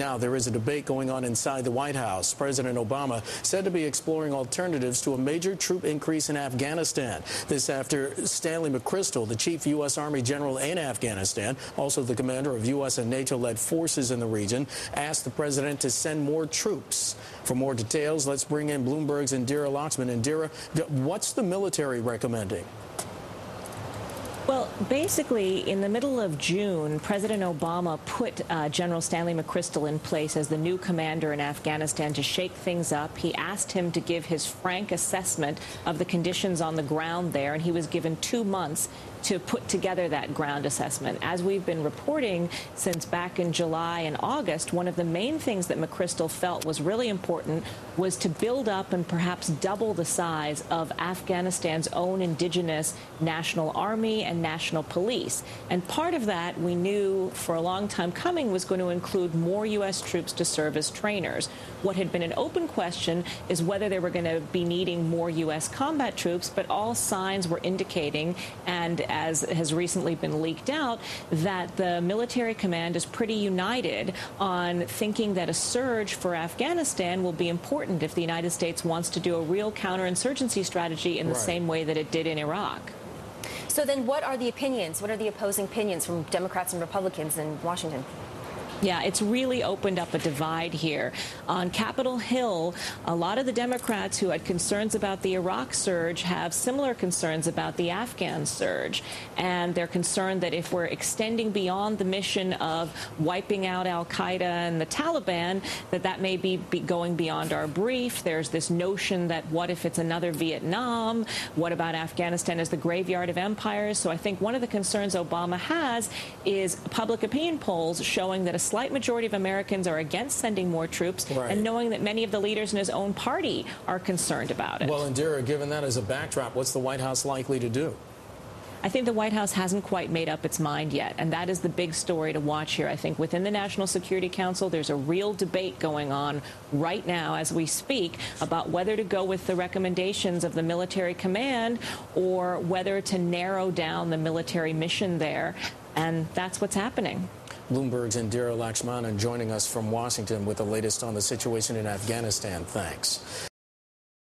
Now, there is a debate going on inside the White House. President Obama said to be exploring alternatives to a major troop increase in Afghanistan. This after Stanley McChrystal, the chief U.S. Army general in Afghanistan, also the commander of U.S. and NATO-led forces in the region, asked the president to send more troops. For more details, let's bring in Bloomberg's Indira Laxman. Indira, what's the military recommending? Well, basically, in the middle of June, President Obama put General Stanley McChrystal in place as the new commander in Afghanistan to shake things up. He asked him to give his frank assessment of the conditions on the ground there, and he was given 2 months to put together that ground assessment. As we've been reporting since back in July and August, one of the main things that McChrystal felt was really important was to build up and perhaps double the size of Afghanistan's own indigenous national army and national police. And part of that, we knew for a long time coming, was going to include more U.S. troops to serve as trainers. What had been an open question is whether they were going to be needing more U.S. combat troops, but all signs were indicating, and as has recently been leaked out, that the military command is pretty united on thinking that a surge for Afghanistan will be important if the United States wants to do a real counterinsurgency strategy in the same way that it did in Iraq. So then what are the opinions? What are the opposing opinions from Democrats and Republicans in Washington? Yeah, it's really opened up a divide here. On Capitol Hill, a lot of the Democrats who had concerns about the Iraq surge have similar concerns about the Afghan surge. And they're concerned that if we're extending beyond the mission of wiping out al-Qaeda and the Taliban, that may be going beyond our brief. There's this notion that what if it's another Vietnam? What about Afghanistan as the graveyard of empires? So I think one of the concerns Obama has is public opinion polls showing that a slight majority of Americans are against sending more troops, and knowing that many of the leaders in his own party are concerned about it. Well, Indira, given that as a backdrop, what's the White House likely to do? I think the White House hasn't quite made up its mind yet, and that is the big story to watch here. I think within the National Security Council, there's a real debate going on right now as we speak about whether to go with the recommendations of the military command or whether to narrow down the military mission there, and that's what's happening. Bloomberg's Indira Laxman joining us from Washington with the latest on the situation in Afghanistan. Thanks.